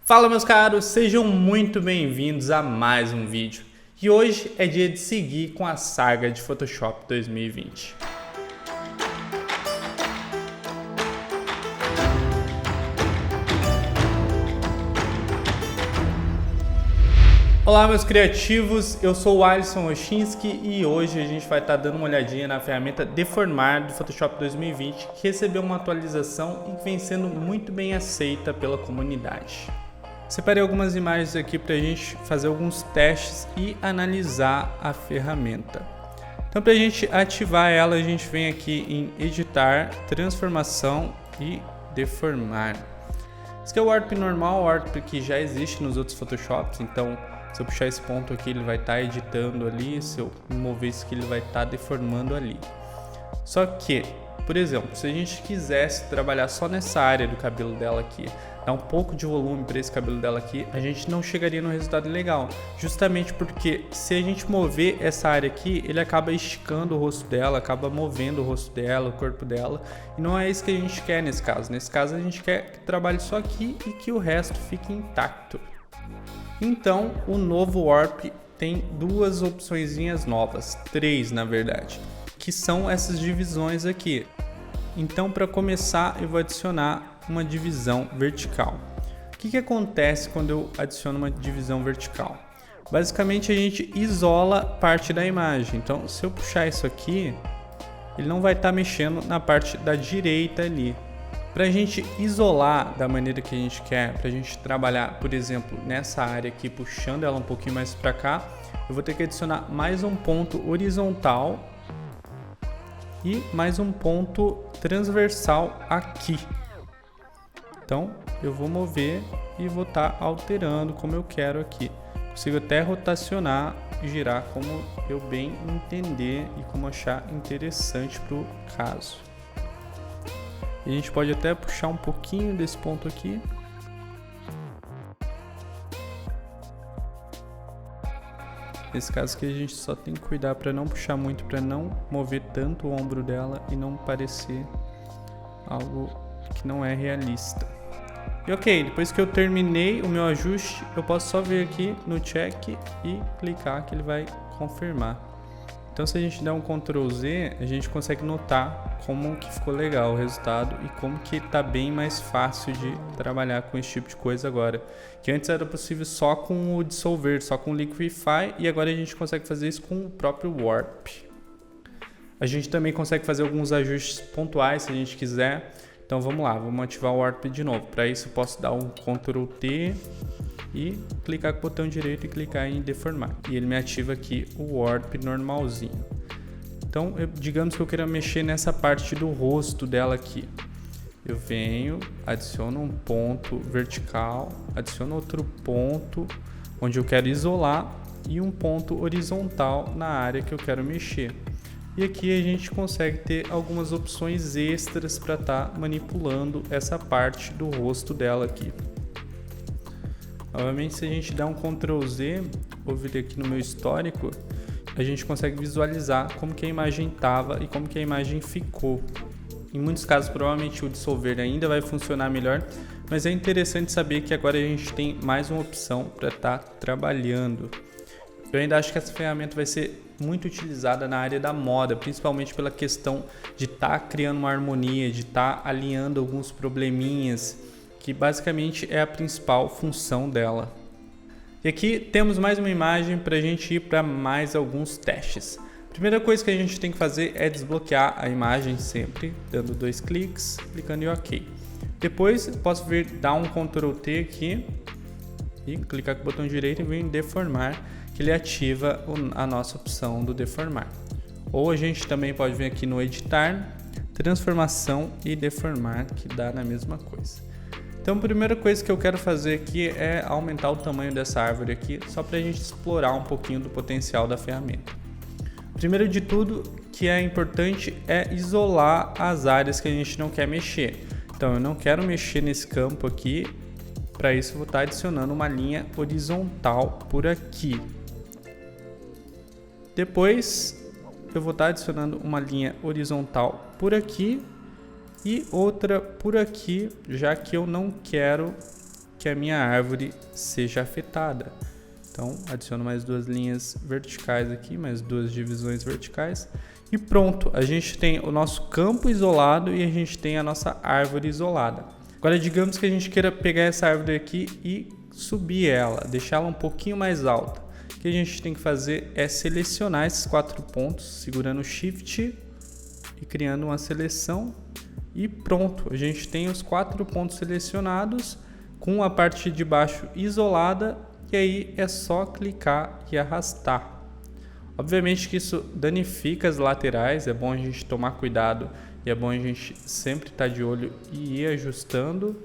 Fala meus caros, sejam muito bem-vindos a mais um vídeo. E hoje é dia de seguir com a saga de Photoshop 2020. Olá meus criativos, eu sou o Alisson Oshinski e hoje a gente vai estar dando uma olhadinha na ferramenta Deformar do Photoshop 2020, que recebeu uma atualização e que vem sendo muito bem aceita pela comunidade. Separei algumas imagens aqui para a gente fazer alguns testes e analisar a ferramenta. Então, para a gente ativar ela, a gente vem aqui em Editar, Transformação e Deformar. Esse aqui é o Warp normal, o Warp que já existe nos outros Photoshops. Então, se eu puxar esse ponto aqui, ele vai estar editando ali. Se eu mover isso aqui, ele vai estar deformando ali. Só que, por exemplo, se a gente quisesse trabalhar só nessa área do cabelo dela aqui, dar um pouco de volume para esse cabelo dela aqui, a gente não chegaria no resultado legal. Justamente porque se a gente mover essa área aqui, ele acaba esticando o rosto dela, acaba movendo o rosto dela, o corpo dela. E não é isso que a gente quer nesse caso. Nesse caso a gente quer que trabalhe só aqui e que o resto fique intacto. Então o novo Warp tem duas opçõezinhas novas, três na verdade, que são essas divisões aqui. Então, para começar, eu vou adicionar uma divisão vertical. O que acontece quando eu adiciono uma divisão vertical? Basicamente, a gente isola parte da imagem. Então, se eu puxar isso aqui, ele não vai estar mexendo na parte da direita ali. Para a gente isolar da maneira que a gente quer, para a gente trabalhar, por exemplo, nessa área aqui, puxando ela um pouquinho mais para cá, eu vou ter que adicionar mais um ponto horizontal e mais um ponto transversal aqui. Então eu vou mover e vou estar alterando como eu quero aqui. Consigo até rotacionar e girar como eu bem entender e como achar interessante para o caso. E a gente pode até puxar um pouquinho desse ponto aqui. Nesse caso aqui a gente só tem que cuidar para não puxar muito, para não mover tanto o ombro dela e não parecer algo que não é realista. E ok, depois que eu terminei o meu ajuste, eu posso só vir aqui no check e clicar que ele vai confirmar. Então se a gente der um Ctrl Z, a gente consegue notar como que ficou legal o resultado e como que está bem mais fácil de trabalhar com esse tipo de coisa agora. Que antes era possível só com o dissolver, só com o liquify, e agora a gente consegue fazer isso com o próprio Warp. A gente também consegue fazer alguns ajustes pontuais se a gente quiser. Então vamos lá, vamos ativar o Warp de novo. Para isso eu posso dar um Ctrl T e clicar com o botão direito e clicar em deformar. E ele me ativa aqui o Warp normalzinho. Então, digamos que eu queira mexer nessa parte do rosto dela aqui. Eu venho, adiciono um ponto vertical, adiciono outro ponto onde eu quero isolar e um ponto horizontal na área que eu quero mexer. E aqui a gente consegue ter algumas opções extras para estar manipulando essa parte do rosto dela aqui. Novamente, se a gente der um Ctrl Z, ou vir aqui no meu histórico, a gente consegue visualizar como que a imagem estava e como que a imagem ficou. Em muitos casos, provavelmente o dissolver ainda vai funcionar melhor, mas é interessante saber que agora a gente tem mais uma opção para estar trabalhando. Eu ainda acho que essa ferramenta vai ser muito utilizada na área da moda, principalmente pela questão de estar criando uma harmonia, de estar alinhando alguns probleminhas, que basicamente é a principal função dela. E aqui temos mais uma imagem para a gente ir para mais alguns testes. Primeira coisa que a gente tem que fazer é desbloquear a imagem sempre, dando 2 cliques, clicando em OK. Depois posso vir dar um Ctrl T aqui e clicar com o botão direito e vir em deformar, que ele ativa a nossa opção do deformar. Ou a gente também pode vir aqui no editar, transformação e deformar, que dá na mesma coisa. Então a primeira coisa que eu quero fazer aqui é aumentar o tamanho dessa árvore aqui, só para a gente explorar um pouquinho do potencial da ferramenta. Primeiro de tudo, que é importante é isolar as áreas que a gente não quer mexer. Então eu não quero mexer nesse campo aqui, para isso eu vou estar adicionando uma linha horizontal por aqui. Depois eu vou estar adicionando uma linha horizontal por aqui e outra por aqui, já que eu não quero que a minha árvore seja afetada. Então, adiciono mais 2 linhas verticais aqui, mais 2 divisões verticais. E pronto, a gente tem o nosso campo isolado e a gente tem a nossa árvore isolada. Agora, digamos que a gente queira pegar essa árvore aqui e subir ela, deixar ela um pouquinho mais alta. O que a gente tem que fazer é selecionar esses 4 pontos, segurando o Shift e criando uma seleção. E pronto, a gente tem os 4 pontos selecionados com a parte de baixo isolada. E aí é só clicar e arrastar. Obviamente que isso danifica as laterais, é bom a gente tomar cuidado e é bom a gente sempre estar de olho e ir ajustando,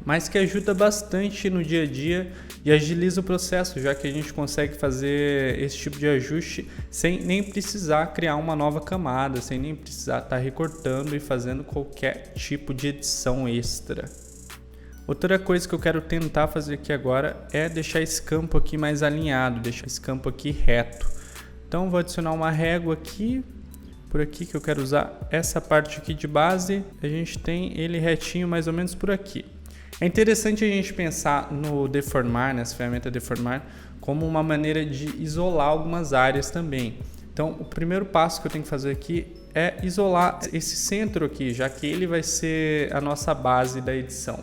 mas que ajuda bastante no dia a dia e agiliza o processo, já que a gente consegue fazer esse tipo de ajuste sem nem precisar criar uma nova camada, sem nem precisar estar recortando e fazendo qualquer tipo de edição extra. Outra coisa que eu quero tentar fazer aqui agora é deixar esse campo aqui mais alinhado, deixar esse campo aqui reto. Então vou adicionar uma régua aqui, por aqui que eu quero usar essa parte aqui de base, a gente tem ele retinho mais ou menos por aqui. É interessante a gente pensar no deformar, nessa ferramenta deformar, como uma maneira de isolar algumas áreas também. Então o primeiro passo que eu tenho que fazer aqui é isolar esse centro aqui, já que ele vai ser a nossa base da edição.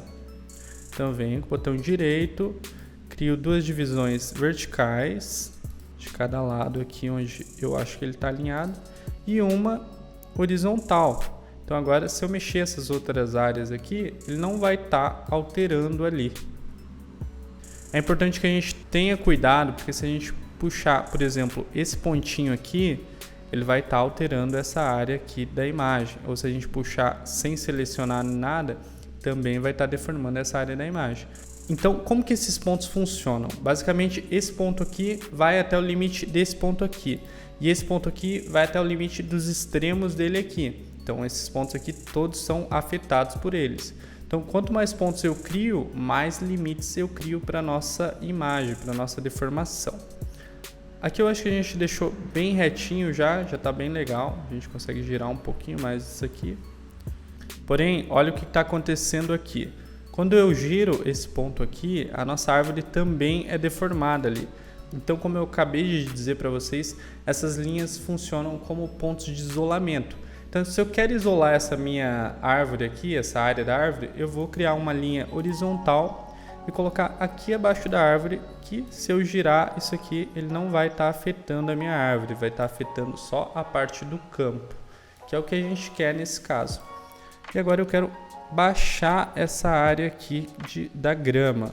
Então eu venho com o botão direito, crio 2 divisões verticais de cada lado aqui onde eu acho que ele está alinhado e uma horizontal. Então agora se eu mexer essas outras áreas aqui, ele não vai estar alterando ali. É importante que a gente tenha cuidado, porque se a gente puxar, por exemplo, esse pontinho aqui, ele vai estar alterando essa área aqui da imagem. Ou se a gente puxar sem selecionar nada, também vai estar deformando essa área da imagem. Então, como que esses pontos funcionam? Basicamente, esse ponto aqui vai até o limite desse ponto aqui. E esse ponto aqui vai até o limite dos extremos dele aqui. Então, esses pontos aqui todos são afetados por eles. Então, quanto mais pontos eu crio, mais limites eu crio para a nossa imagem, para a nossa deformação. Aqui eu acho que a gente deixou bem retinho já está bem legal. A gente consegue girar um pouquinho mais isso aqui. Porém, olha o que está acontecendo aqui. Quando eu giro esse ponto aqui, a nossa árvore também é deformada ali. Então, como eu acabei de dizer para vocês, essas linhas funcionam como pontos de isolamento. Então, se eu quero isolar essa minha árvore aqui, essa área da árvore, eu vou criar uma linha horizontal e colocar aqui abaixo da árvore, que se eu girar isso aqui, ele não vai estar afetando a minha árvore, vai estar afetando só a parte do campo, que é o que a gente quer nesse caso. E agora eu quero baixar essa área aqui da grama.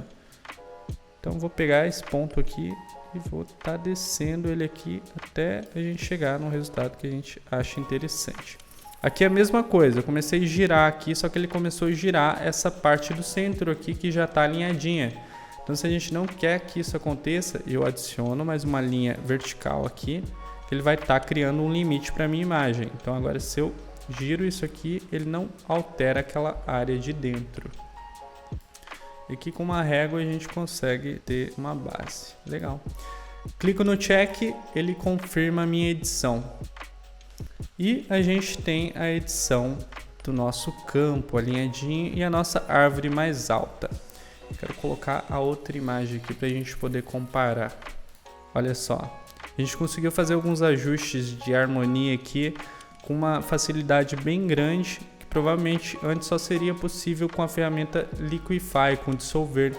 Então vou pegar esse ponto aqui e vou estar descendo ele aqui até a gente chegar no resultado que a gente acha interessante. Aqui é a mesma coisa, eu comecei a girar aqui, só que ele começou a girar essa parte do centro aqui que já está alinhadinha. Então se a gente não quer que isso aconteça, eu adiciono mais uma linha vertical aqui, que ele vai estar criando um limite para a minha imagem. Então agora se eu giro isso aqui, ele não altera aquela área de dentro. E aqui com uma régua a gente consegue ter uma base. Legal. Clico no check, ele confirma a minha edição. E a gente tem a edição do nosso campo alinhadinho e a nossa árvore mais alta. Quero colocar a outra imagem aqui para a gente poder comparar. Olha só, a gente conseguiu fazer alguns ajustes de harmonia aqui com uma facilidade bem grande, que provavelmente antes só seria possível com a ferramenta Liquify, com dissolver.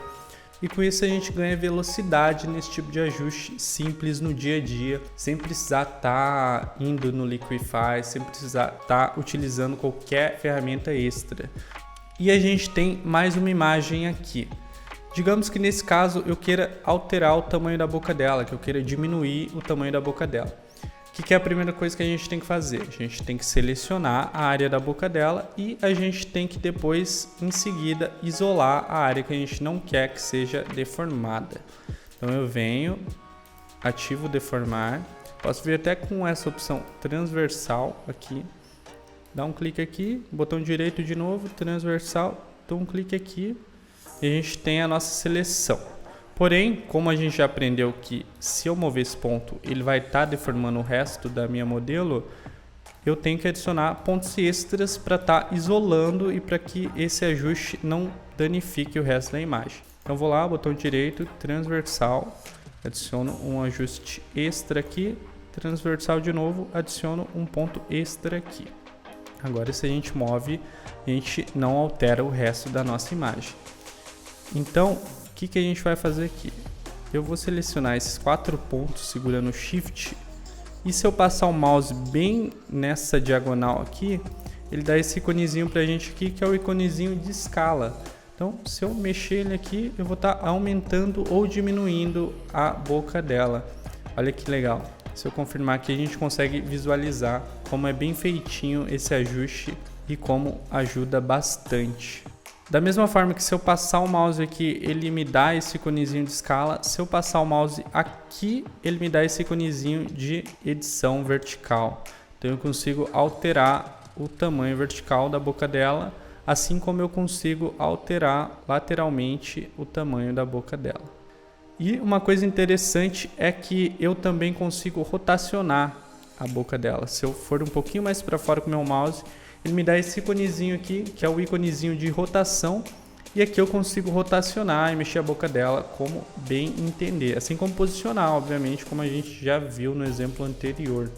E com isso a gente ganha velocidade nesse tipo de ajuste simples no dia a dia, sem precisar estar indo no Liquify, sem precisar estar utilizando qualquer ferramenta extra. E a gente tem mais uma imagem aqui. Digamos que nesse caso eu queira alterar o tamanho da boca dela, que eu queira diminuir o tamanho da boca dela. O que é a primeira coisa que a gente tem que fazer? A gente tem que selecionar a área da boca dela e a gente tem que depois, em seguida, isolar a área que a gente não quer que seja deformada. Então eu venho, ativo o deformar, posso vir até com essa opção transversal aqui, dá um clique aqui, botão direito de novo, transversal, dou um clique aqui e a gente tem a nossa seleção. Porém, como a gente já aprendeu que se eu mover esse ponto, ele vai estar deformando o resto da minha modelo, eu tenho que adicionar pontos extras para estar isolando e para que esse ajuste não danifique o resto da imagem. Então vou lá, botão direito, transversal, adiciono um ajuste extra aqui, transversal de novo, adiciono um ponto extra aqui. Agora se a gente move, a gente não altera o resto da nossa imagem. Então, o que a gente vai fazer aqui? Eu vou selecionar esses 4 pontos segurando o Shift, e se eu passar o mouse bem nessa diagonal aqui, ele dá esse iconezinho pra gente aqui, que é o iconezinho de escala. Então, se eu mexer ele aqui, eu vou estar aumentando ou diminuindo a boca dela. Olha que legal. Se eu confirmar aqui, a gente consegue visualizar como é bem feitinho esse ajuste e como ajuda bastante. Da mesma forma que se eu passar o mouse aqui, ele me dá esse iconezinho de escala. Se eu passar o mouse aqui, ele me dá esse iconezinho de edição vertical. Então eu consigo alterar o tamanho vertical da boca dela, assim como eu consigo alterar lateralmente o tamanho da boca dela. E uma coisa interessante é que eu também consigo rotacionar a boca dela. Se eu for um pouquinho mais para fora com o meu mouse, ele me dá esse iconezinho aqui, que é o iconezinho de rotação, e aqui eu consigo rotacionar e mexer a boca dela como bem entender, assim como posicionar, obviamente, como a gente já viu no exemplo anterior.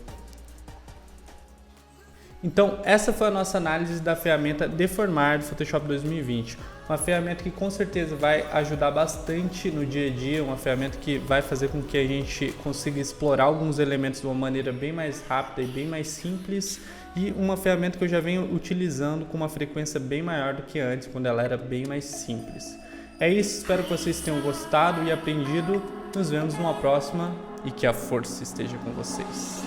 Então, essa foi a nossa análise da ferramenta Deformar do Photoshop 2020. Uma ferramenta que com certeza vai ajudar bastante no dia a dia, uma ferramenta que vai fazer com que a gente consiga explorar alguns elementos de uma maneira bem mais rápida e bem mais simples, e uma ferramenta que eu já venho utilizando com uma frequência bem maior do que antes, quando ela era bem mais simples. É isso, espero que vocês tenham gostado e aprendido. Nos vemos numa próxima e que a força esteja com vocês.